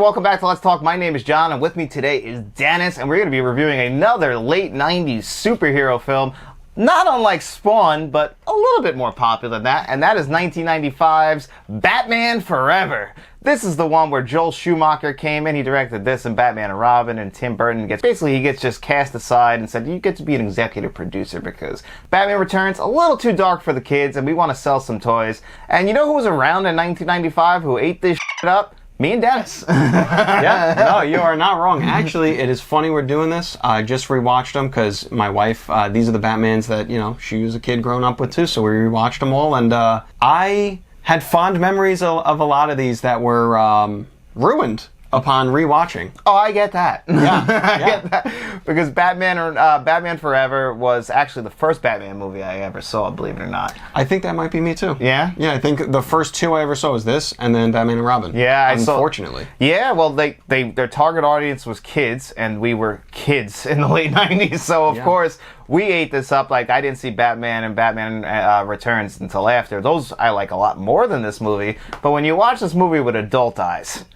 welcome back to Let's Talk. My name is John, and with me today is Dennis, and we're going to be reviewing another late 90s superhero film, not unlike Spawn, but a little bit more popular than that, and that is 1995's Batman Forever. This is the one where Joel Schumacher came in. He directed this and Batman and Robin, and Tim Burton gets just cast aside and said, you get to be an executive producer because Batman Returns a little too dark for the kids, and we want to sell some toys. And you know who was around in 1995 who ate this shit up? Me and Dennis. Yeah, no, you are not wrong. Actually, it is funny we're doing this. I just rewatched them because my wife, these are the Batmans that, you know, she was a kid growing up with too, so we rewatched them all, and I had fond memories of a lot of these that were ruined upon rewatching. Oh, I get that. Yeah, I get that. Because Batman Forever was actually the first Batman movie I ever saw, believe it or not. I think that might be me too. Yeah? Yeah, I think the first two I ever saw was this, and then Batman and Robin. Yeah, unfortunately. Yeah, well, their target audience was kids, and we were kids in the late 90s, so of course, we ate this up. Like, I didn't see Batman and Batman Returns until after. Those I like a lot more than this movie, but when you watch this movie with adult eyes,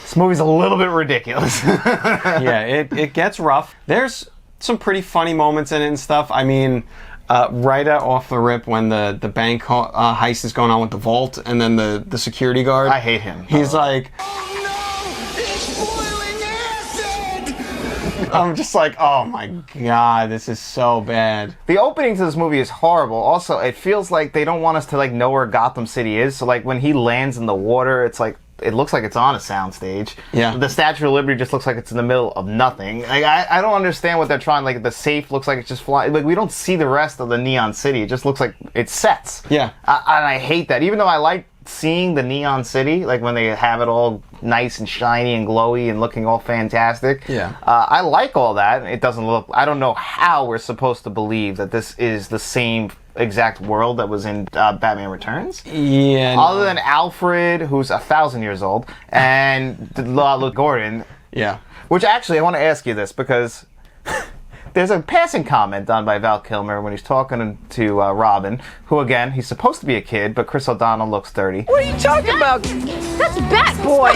this movie's a little bit ridiculous. Yeah, it gets rough. There's some pretty funny moments in it and stuff. I mean, right off the rip when the bank heist is going on with the vault and then the security guard. I hate him. He's like... Oh no! It's boiling acid! I'm just like, oh my god, this is so bad. The opening to this movie is horrible. Also, it feels like they don't want us to like know where Gotham City is. So like when he lands in the water, it's like, it looks like it's on a soundstage. Yeah. The Statue of Liberty just looks like it's in the middle of nothing. Like, I don't understand what they're trying. Like, the safe looks like it's just flying. Like, we don't see the rest of the neon city. It just looks like it sets. Yeah. And I hate that. Even though I like seeing the neon city, like when they have it all nice and shiny and glowy and looking all fantastic. Yeah. I like all that. It doesn't look... I don't know how we're supposed to believe that this is the same exact world that was in Batman Returns. Yeah. Other than Alfred, who's 1,000 years old, and Luke Gordon. Yeah. Which actually, I want to ask you this because there's a passing comment done by Val Kilmer when he's talking to Robin, who again, he's supposed to be a kid, but Chris O'Donnell looks 30. What are you talking about? That's Bat Boy.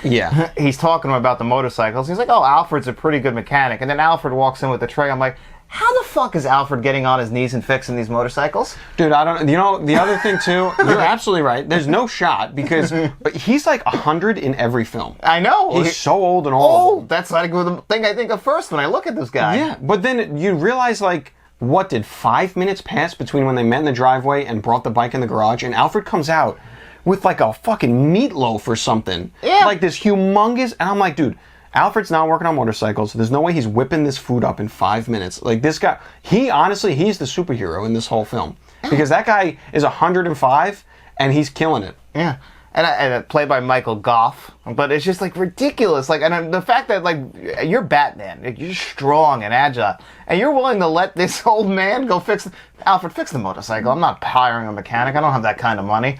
Yeah. He's talking to him about the motorcycles. He's like, oh, Alfred's a pretty good mechanic. And then Alfred walks in with the tray. I'm like, how the fuck is Alfred getting on his knees and fixing these motorcycles? Dude, I don't... You know, the other thing, too, you're absolutely right. There's no shot, because he's like 100 in every film. I know. He's so old and all of them. That's like the thing I think of first when I look at this guy. Yeah, but then you realize, like, what, did 5 minutes pass between when they met in the driveway and brought the bike in the garage, and Alfred comes out with, like, a fucking meatloaf or something. Yeah. Like, this humongous... And I'm like, dude... Alfred's not working on motorcycles. There's no way he's whipping this food up in 5 minutes. Like, this guy, honestly, he's the superhero in this whole film. Because that guy is 105, and he's killing it. Yeah. And played by Michael Goff. But it's just, like, ridiculous. Like, and the fact that, like, you're Batman. Like, you're strong and agile. And you're willing to let this old man go Alfred, fix the motorcycle. I'm not hiring a mechanic. I don't have that kind of money.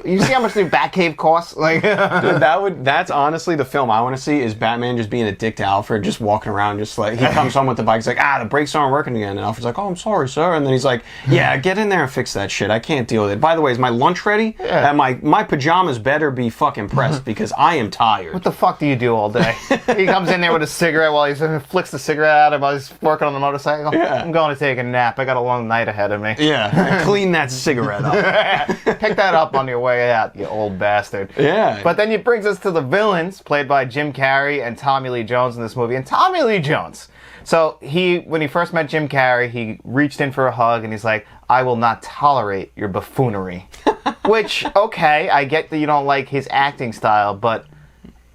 You see how much the Batcave costs? Like, dude, that's honestly the film I want to see, is Batman just being a dick to Alfred, just walking around, just like, he comes home with the bike, he's like, the brakes aren't working again. And Alfred's like, oh, I'm sorry, sir. And then he's like, yeah, get in there and fix that shit. I can't deal with it. By the way, is my lunch ready? Yeah. And my pajamas better be fucking pressed because I am tired. What the fuck do you do all day? He comes in there with a cigarette while he flicks the cigarette out while he's working on the motorcycle. Yeah. I'm going to take a nap. I got a long night ahead of me. Yeah. Clean that cigarette up. Pick that up on your way out, you old bastard. Yeah. But then it brings us to the villains, played by Jim Carrey and Tommy Lee Jones in this movie. And Tommy Lee Jones. So when he first met Jim Carrey, he reached in for a hug and he's like, I will not tolerate your buffoonery. Which, okay, I get that you don't like his acting style, but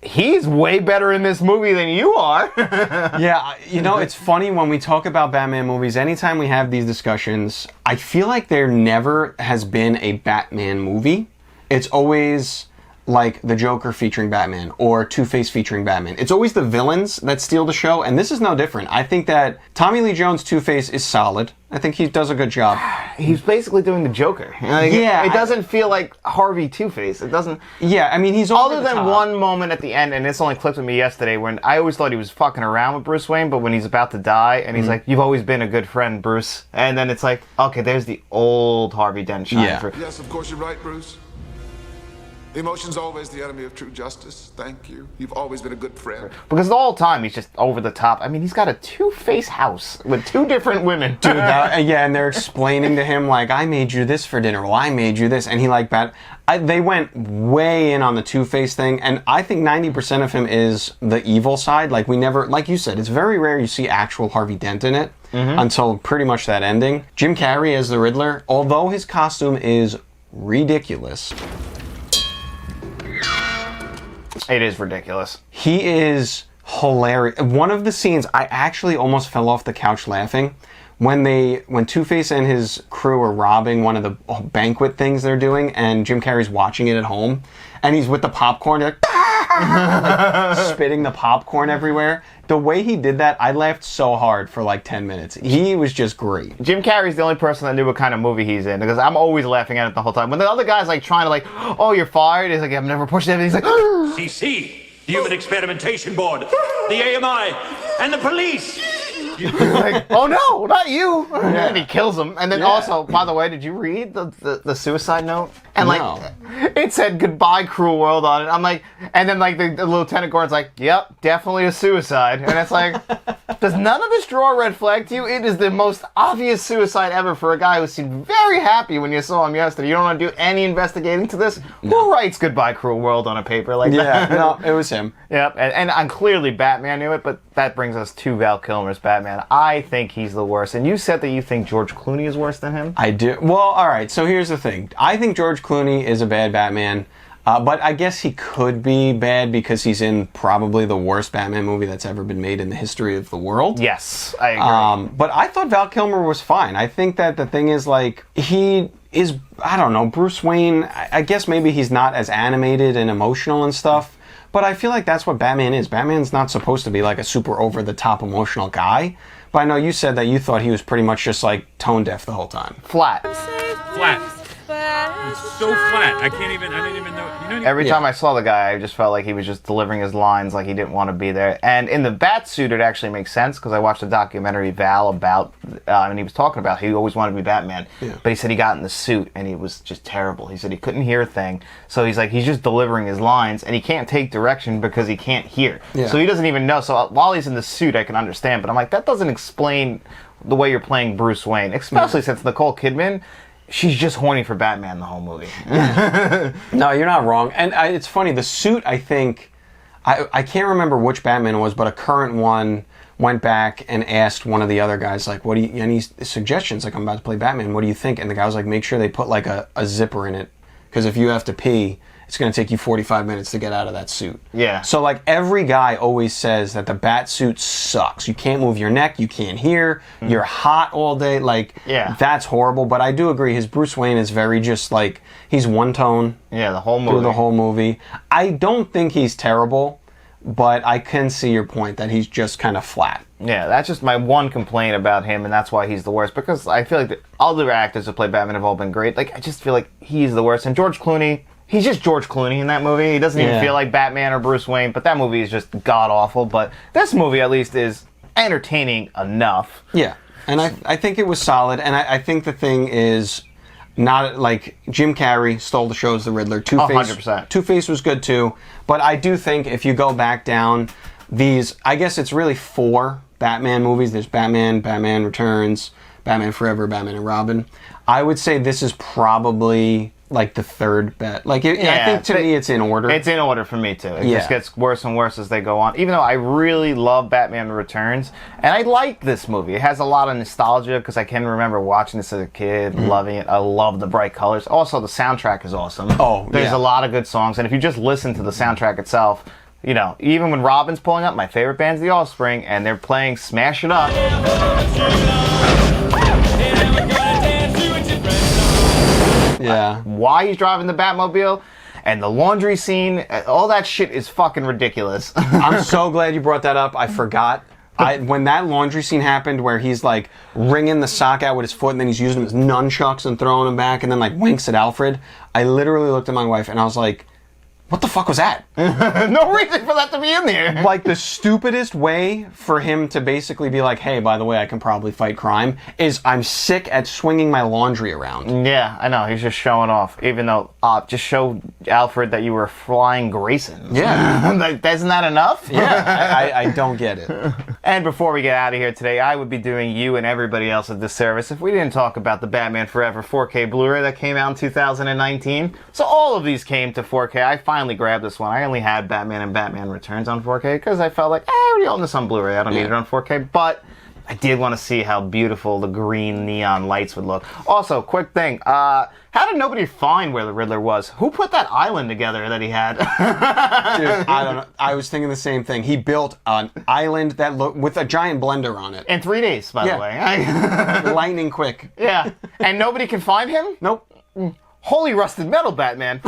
he's way better in this movie than you are. Yeah, you know, it's funny when we talk about Batman movies, anytime we have these discussions, I feel like there never has been a Batman movie. It's always like the Joker featuring Batman or Two-Face featuring Batman. It's always the villains that steal the show, and this is no different. I think that Tommy Lee Jones' Two-Face is solid. I think he does a good job. He's basically doing the Joker. Like, yeah. It doesn't feel like Harvey Two-Face. It doesn't... Yeah, I mean, he's over Other the than top. one moment at the end, and this only clicked with me yesterday, when I always thought he was fucking around with Bruce Wayne, but when he's about to die, and he's like, you've always been a good friend, Bruce. And then it's like, okay, there's the old Harvey Dent shine. Yeah. Yes, of course you're right, Bruce. Emotion's always the enemy of true justice. Thank you. You've always been a good friend. Because the whole time he's just over the top. I mean, he's got a two-face house with two different women. Dude, yeah, and they're explaining to him, like, I made you this for dinner. Well, I made you this. And he, like, they went way in on the two-face thing. And I think 90% of him is the evil side. Like, we never, like you said, it's very rare you see actual Harvey Dent in it until pretty much that ending. Jim Carrey as the Riddler, although his costume is ridiculous. It is ridiculous. He is hilarious. One of the scenes, I actually almost fell off the couch laughing when Two-Face and his crew are robbing one of the banquet things they're doing, and Jim Carrey's watching it at home, and he's with the popcorn, like, spitting the popcorn everywhere. The way he did that, I laughed so hard for like 10 minutes. He was just great. Jim Carrey's the only person that knew what kind of movie he's in, because I'm always laughing at it the whole time. When the other guy's like trying to like, oh, you're fired, he's like, I've never pushed anything. He's like, CC, the Human Experimentation Board, the AMI, and the police. like, oh no, not you. And he kills him. And then also, by the way, did you read the suicide note? And like, it said goodbye cruel world on it. I'm like, and then like the Lieutenant Gordon's like, yep, definitely a suicide. And it's like, does none of this draw a red flag to you? It is the most obvious suicide ever for a guy who seemed very happy when you saw him yesterday. You don't want to do any investigating to this? No. Who writes goodbye cruel world on a paper like that? Yeah, no, it was him. Yep, and clearly Batman knew it, but that brings us to Val Kilmer's Batman. I think he's the worst. And you said that you think George Clooney is worse than him? I do. Well, all right, so here's the thing. I think George Clooney is a bad Batman, but I guess he could be bad because he's in probably the worst Batman movie that's ever been made in the history of the world. Yes, I agree. But I thought Val Kilmer was fine. I think that the thing is, like, he is, I don't know, Bruce Wayne, I guess maybe he's not as animated and emotional and stuff. But I feel like that's what Batman is. Batman's not supposed to be like a super over-the-top emotional guy. But I know you said that you thought he was pretty much just like tone-deaf the whole time. Flat. Flat. It's so flat. I didn't even know. Every time I saw the guy, I just felt like he was just delivering his lines like he didn't want to be there. And in the bat suit, it actually makes sense because I watched a documentary, Val, about, and he was talking about he always wanted to be Batman. Yeah. But he said he got in the suit and he was just terrible. He said he couldn't hear a thing. So he's like, he's just delivering his lines and he can't take direction because he can't hear. Yeah. So he doesn't even know. So while he's in the suit, I can understand. But I'm like, that doesn't explain the way you're playing Bruce Wayne, especially since Nichole Kidman, she's just horny for Batman the whole movie. No, you're not wrong. And it's funny, the suit, I think, I can't remember which Batman it was, but a current one went back and asked one of the other guys, like, what do you, any suggestions? Like, I'm about to play Batman, what do you think? And the guy was like, make sure they put like a zipper in it, because if you have to pee, it's going to take you 45 minutes to get out of that suit. Yeah. So, like, every guy always says that the bat suit sucks. You can't move your neck. You can't hear. You're hot all day. Like, that's horrible. But I do agree. His Bruce Wayne is very just, like, he's one tone. Yeah, the whole movie. Through the whole movie. I don't think he's terrible, but I can see your point that he's just kind of flat. Yeah, that's just my one complaint about him, and that's why he's the worst. Because I feel like the other actors who play Batman have all been great. Like, I just feel like he's the worst. And George Clooney, he's just George Clooney in that movie. He doesn't even feel like Batman or Bruce Wayne, but that movie is just god-awful. But this movie, at least, is entertaining enough. Yeah, and I think it was solid, and I think the thing is, not like Jim Carrey stole the show as the Riddler. Two-Face, 100%. Two-Face was good too, but I do think if you go back down these, I guess it's really 4 Batman movies. There's Batman, Batman Returns, Batman Forever, Batman and Robin. I would say this is probably like the third bet. Like, I think to me it's in order. It's in order for me too. It just gets worse and worse as they go on. Even though I really love Batman Returns, and I like this movie. It has a lot of nostalgia because I can remember watching this as a kid, loving it. I love the bright colors. Also, the soundtrack is awesome. There's a lot of good songs, and if you just listen to the soundtrack itself, you know, even when Robin's pulling up, my favorite band's The Offspring, and they're playing Smash It Up. Yeah. Why he's driving the Batmobile and the laundry scene, all that shit is fucking ridiculous. I'm so glad you brought that up. I forgot. When that laundry scene happened where he's like wringing the sock out with his foot and then he's using his nunchucks and throwing them back and then like winks at Alfred, I literally looked at my wife and I was like, what the fuck was that? No reason for that to be in there. Like, the stupidest way for him to basically be like, hey, by the way, I can probably fight crime, is I'm sick at swinging my laundry around. Yeah, I know. He's just showing off. Even though, just show Alfred that you were flying Grayson. Yeah. Like, isn't that enough? Yeah, I don't get it. And before we get out of here today, I would be doing you and everybody else a disservice if we didn't talk about the Batman Forever 4K Blu-ray that came out in 2019. So all of these came to 4K. I finally grabbed this one. I only had Batman and Batman Returns on 4K because I felt like, I already own this on Blu-ray. I don't need it on 4K. But I did want to see how beautiful the green neon lights would look. Also, quick thing. How did nobody find where the Riddler was? Who put that island together that he had? Dude, I don't know. I was thinking the same thing. He built an island that with a giant blender on it. In 3 days, by the way. Lightning quick. Yeah. And nobody can find him? Nope. Holy rusted metal, Batman.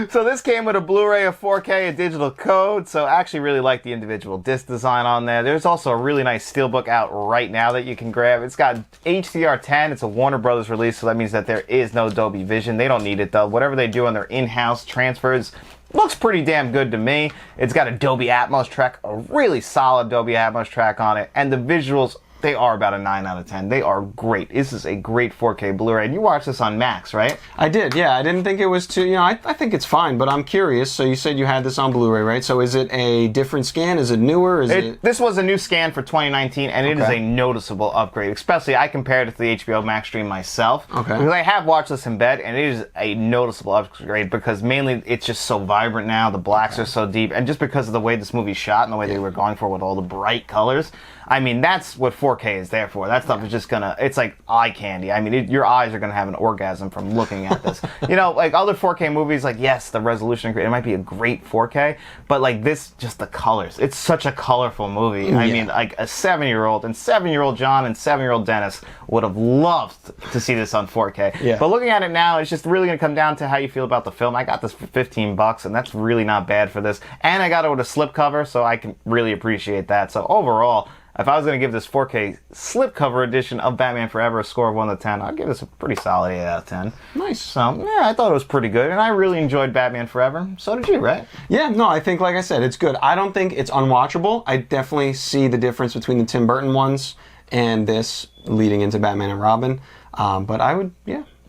So this came with a Blu-ray, a 4K, a digital code. So I actually really like the individual disc design on there. There's also a really nice steelbook out right now that you can grab. It's got HDR10. It's a Warner Brothers release, so that means that there is no Dolby Vision. They don't need it though. Whatever they do on their in-house transfers looks pretty damn good to me. It's got a Dolby Atmos track, a really solid Dolby Atmos track on it, and the visuals, they are about a 9 out of 10. They are great. This is a great 4K Blu-ray. And you watched this on Max, right? I did, yeah. I didn't think it was too, I think it's fine, but I'm curious. So you said you had this on Blu-ray, right? So is it a different scan? Is it newer? This was a new scan for 2019, and it is a noticeable upgrade. Especially, I compared it to the HBO Max stream myself. Okay. Because I have watched this in bed, and it is a noticeable upgrade because mainly it's just so vibrant now. The blacks are so deep. And just because of the way this movie's shot and the way they were going for with all the bright colors, I mean, that's what 4K is there for. That stuff is just gonna, it's like eye candy. I mean, your eyes are gonna have an orgasm from looking at this. Like other 4K movies, like, yes, the resolution, it might be a great 4K, but like this, just the colors. It's such a colorful movie. I mean, like a 7-year-old, and 7-year-old John and 7-year-old Dennis would have loved to see this on 4K. Yeah. But looking at it now, it's just really gonna come down to how you feel about the film. I got this for $15, and that's really not bad for this. And I got it with a slipcover, so I can really appreciate that. So overall, if I was going to give this 4K slipcover edition of Batman Forever a score of 1 to 10, I'd give this a pretty solid 8 out of 10. Nice. So, yeah, I thought it was pretty good, and I really enjoyed Batman Forever. So did you, right? Yeah, no, I think, like I said, it's good. I don't think it's unwatchable. I definitely see the difference between the Tim Burton ones and this leading into Batman and Robin. But I would,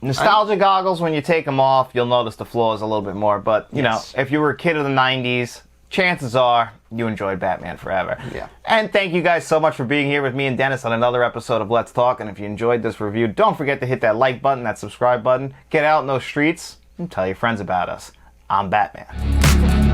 Nostalgia goggles, when you take them off, you'll notice the flaws a little bit more. But, you know, if you were a kid of the 90s, chances are you enjoyed Batman Forever. Yeah. And thank you guys so much for being here with me and Dennis on another episode of Let's Talk. And if you enjoyed this review, don't forget to hit that like button, that subscribe button, get out in those streets, and tell your friends about us. I'm Batman.